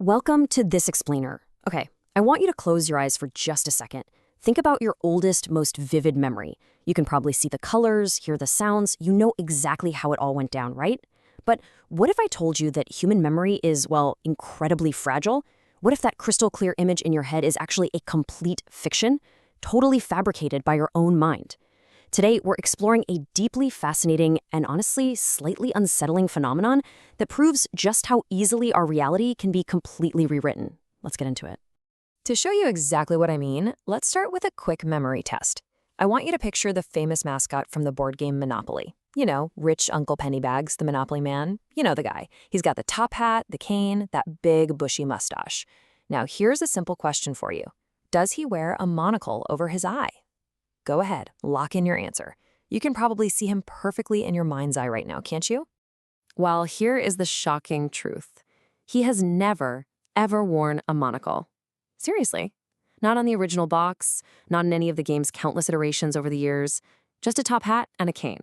Welcome to This Explainer. Okay, I want you to close your eyes for just a second. Think about your oldest, most vivid memory. You can probably see the colors, hear the sounds, you know exactly how it all went down, right? But what if I told you that human memory is, well, incredibly fragile? What if that crystal clear image in your head is actually a complete fiction, totally fabricated by your own mind? Today, we're exploring a deeply fascinating and honestly slightly unsettling phenomenon that proves just how easily our reality can be completely rewritten. Let's get into it. To show you exactly what I mean, let's start with a quick memory test. I want you to picture the famous mascot from the board game Monopoly. You know, rich Uncle Pennybags, the Monopoly man. You know the guy. He's got the top hat, the cane, that big bushy mustache. Now, here's a simple question for you. Does he wear a monocle over his eye? Go ahead, lock in your answer. You can probably see him perfectly in your mind's eye right now, can't you? Well, here is the shocking truth. He has never, ever worn a monocle. Seriously. Not on the original box, not in any of the game's countless iterations over the years, just a top hat and a cane.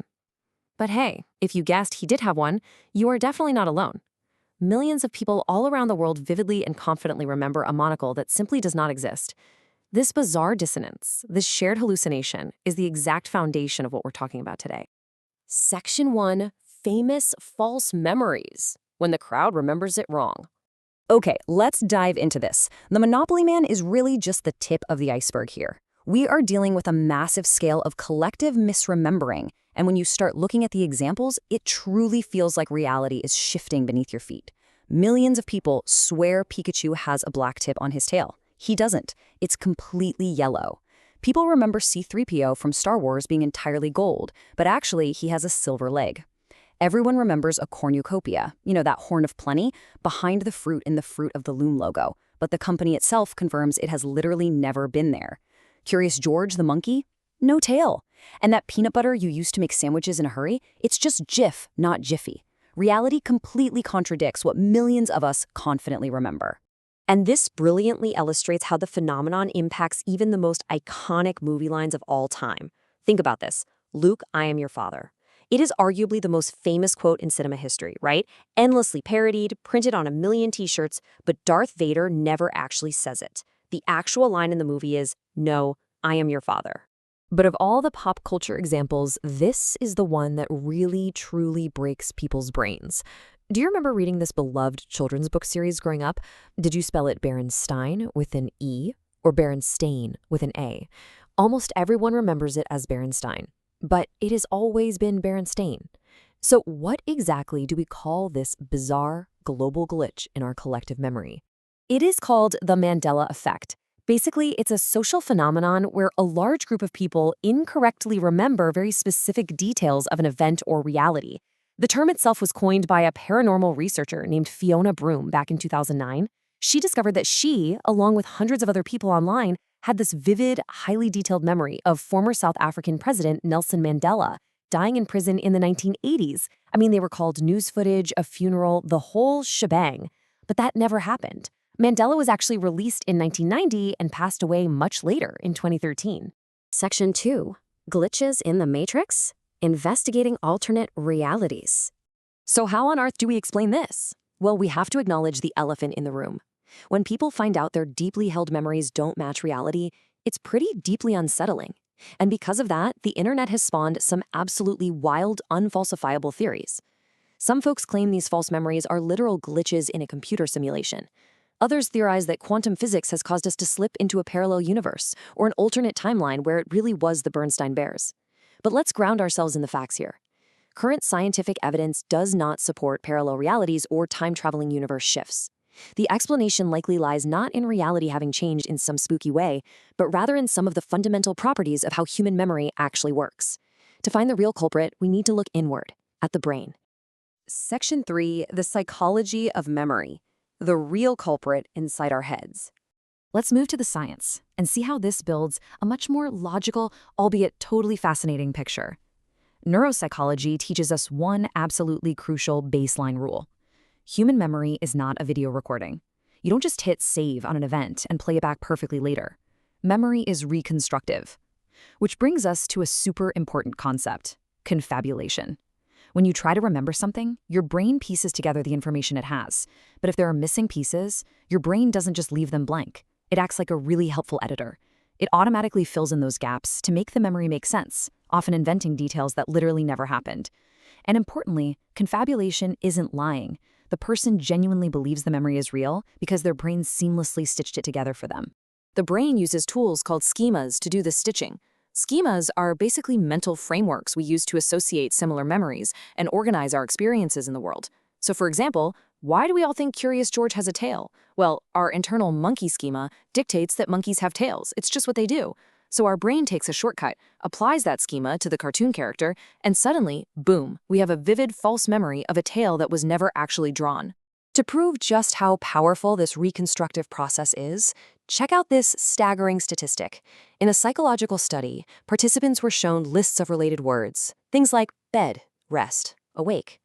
But hey, if you guessed he did have one, you are definitely not alone. Millions of people all around the world vividly and confidently remember a monocle that simply does not exist. This bizarre dissonance, this shared hallucination, is the exact foundation of what we're talking about today. Section 1, famous false memories, when the crowd remembers it wrong. Okay, let's dive into this. The Monopoly Man is really just the tip of the iceberg here. We are dealing with a massive scale of collective misremembering, and when you start looking at the examples, it truly feels like reality is shifting beneath your feet. Millions of people swear Pikachu has a black tip on his tail. He doesn't. It's completely yellow. People remember C-3PO from Star Wars being entirely gold, but actually he has a silver leg. Everyone remembers a cornucopia, you know, that horn of plenty, behind the fruit in the Fruit of the Loom logo, but the company itself confirms it has literally never been there. Curious George the monkey? No tail. And that peanut butter you used to make sandwiches in a hurry? It's just Jif, not Jiffy. Reality completely contradicts what millions of us confidently remember. And this brilliantly illustrates how the phenomenon impacts even the most iconic movie lines of all time. Think about this. Luke, I am your father. It is arguably the most famous quote in cinema history, right? Endlessly parodied, printed on a million t-shirts, but Darth Vader never actually says it. The actual line in the movie is, "No, I am your father." But of all the pop culture examples, this is the one that really, truly breaks people's brains. Do you remember reading this beloved children's book series growing up? Did you spell it Berenstain with an E or Berenstain with an A? Almost everyone remembers it as Berenstain, but it has always been Berenstain. So what exactly do we call this bizarre global glitch in our collective memory? It is called the Mandela Effect. Basically, it's a social phenomenon where a large group of people incorrectly remember very specific details of an event or reality. The term itself was coined by a paranormal researcher named Fiona Broom back in 2009. She discovered that she, along with hundreds of other people online, had this vivid, highly detailed memory of former South African President Nelson Mandela dying in prison in the 1980s. I mean, they were called news footage, a funeral, the whole shebang. But that never happened. Mandela was actually released in 1990 and passed away much later in 2013. Section 2, glitches in the Matrix? Investigating alternate realities. So how on earth do we explain this? Well, we have to acknowledge the elephant in the room. When people find out their deeply held memories don't match reality, it's pretty deeply unsettling. And because of that, the internet has spawned some absolutely wild, unfalsifiable theories. Some folks claim these false memories are literal glitches in a computer simulation. Others theorize that quantum physics has caused us to slip into a parallel universe or an alternate timeline where it really was the Bernstein Bears. But let's ground ourselves in the facts here. Current scientific evidence does not support parallel realities or time-traveling universe shifts. The explanation likely lies not in reality having changed in some spooky way, but rather in some of the fundamental properties of how human memory actually works. To find the real culprit, we need to look inward, at the brain. Section 3, the psychology of memory. The real culprit inside our heads. Let's move to the science and see how this builds a much more logical, albeit totally fascinating picture. Neuropsychology teaches us one absolutely crucial baseline rule. Human memory is not a video recording. You don't just hit save on an event and play it back perfectly later. Memory is reconstructive. Which brings us to a super important concept, confabulation. When you try to remember something, your brain pieces together the information it has. But if there are missing pieces, your brain doesn't just leave them blank. It acts like a really helpful editor. It automatically fills in those gaps to make the memory make sense, often inventing details that literally never happened. And importantly, confabulation isn't lying. The person genuinely believes the memory is real because their brain seamlessly stitched it together for them. The brain uses tools called schemas to do the stitching. Schemas are basically mental frameworks we use to associate similar memories and organize our experiences in the world. So for example, why do we all think Curious George has a tail? Well, our internal monkey schema dictates that monkeys have tails. It's just what they do. So our brain takes a shortcut, applies that schema to the cartoon character, and suddenly, boom, we have a vivid false memory of a tail that was never actually drawn. To prove just how powerful this reconstructive process is, check out this staggering statistic. In a psychological study, participants were shown lists of related words, things like bed, rest, awake.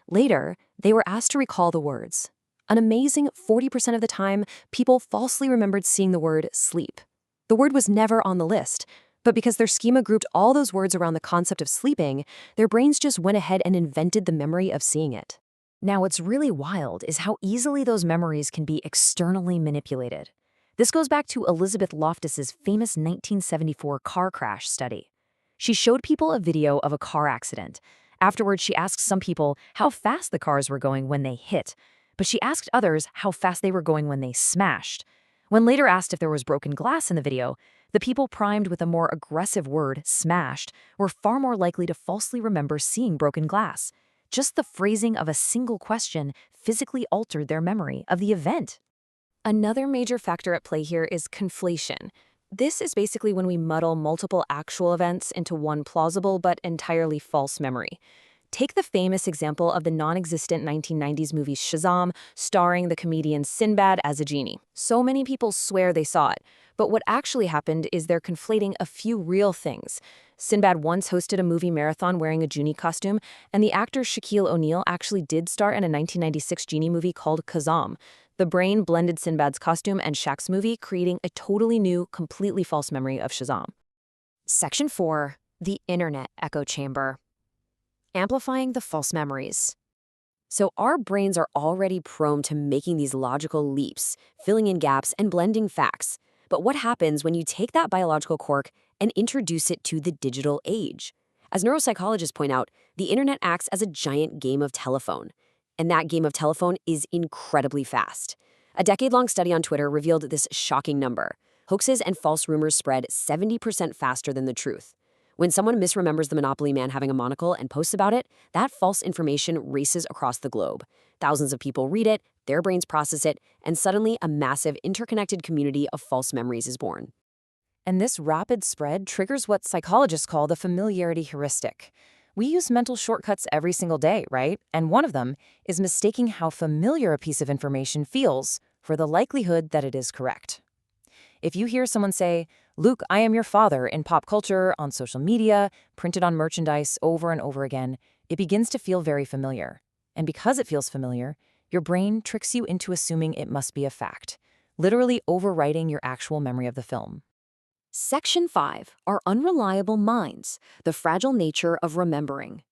Later, they were asked to recall the words. An amazing 40% of the time, people falsely remembered seeing the word sleep. The word was never on the list, but because their schema grouped all those words around the concept of sleeping, their brains just went ahead and invented the memory of seeing it. Now, what's really wild is how easily those memories can be externally manipulated. This goes back to Elizabeth Loftus's famous 1974 car crash study. She showed people a video of a car accident. Afterwards, she asked some people how fast the cars were going when they hit, but she asked others how fast they were going when they smashed. When later asked if there was broken glass in the video, the people primed with a more aggressive word, smashed, were far more likely to falsely remember seeing broken glass. Just the phrasing of a single question physically altered their memory of the event. Another major factor at play here is conflation. This is basically when we muddle multiple actual events into one plausible but entirely false memory. Take the famous example of the non-existent 1990s movie Shazam, starring the comedian Sinbad as a genie. So many people swear they saw it, but what actually happened is they're conflating a few real things. Sinbad once hosted a movie marathon wearing a genie costume, and the actor Shaquille O'Neal actually did star in a 1996 genie movie called Kazam. The brain blended Sinbad's costume and Shaq's movie, creating a totally new, completely false memory of Shazam. Section 4. The Internet Echo Chamber. Amplifying the false memories. So our brains are already prone to making these logical leaps, filling in gaps and blending facts. But what happens when you take that biological quirk and introduce it to the digital age? As neuropsychologists point out, the internet acts as a giant game of telephone. And that game of telephone is incredibly fast. A decade-long study on Twitter revealed this shocking number. Hoaxes and false rumors spread 70% faster than the truth. When someone misremembers the Monopoly man having a monocle and posts about it, that false information races across the globe. Thousands of people read it, their brains process it, and suddenly a massive interconnected community of false memories is born. And this rapid spread triggers what psychologists call the familiarity heuristic. We use mental shortcuts every single day, right? And one of them is mistaking how familiar a piece of information feels for the likelihood that it is correct. If you hear someone say, "Luke, I am your father," in pop culture, on social media, printed on merchandise over and over again, it begins to feel very familiar. And because it feels familiar, your brain tricks you into assuming it must be a fact, literally overwriting your actual memory of the film. Section 5 are unreliable minds, the fragile nature of remembering.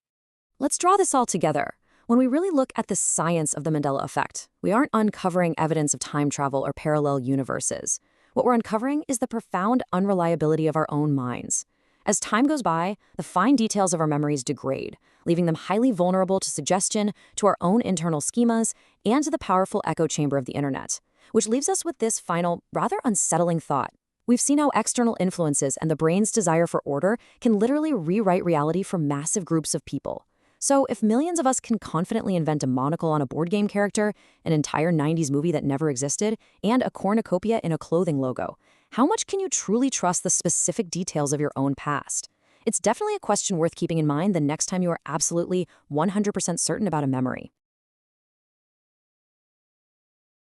Let's draw this all together. When we really look at the science of the Mandela Effect, we aren't uncovering evidence of time travel or parallel universes. What we're uncovering is the profound unreliability of our own minds. As time goes by, the fine details of our memories degrade, leaving them highly vulnerable to suggestion, to our own internal schemas, and to the powerful echo chamber of the internet. Which leaves us with this final, rather unsettling thought. We've seen how external influences and the brain's desire for order can literally rewrite reality for massive groups of people. So if millions of us can confidently invent a monocle on a board game character, an entire 90s movie that never existed, and a cornucopia in a clothing logo, how much can you truly trust the specific details of your own past? It's definitely a question worth keeping in mind the next time you are absolutely 100% certain about a memory.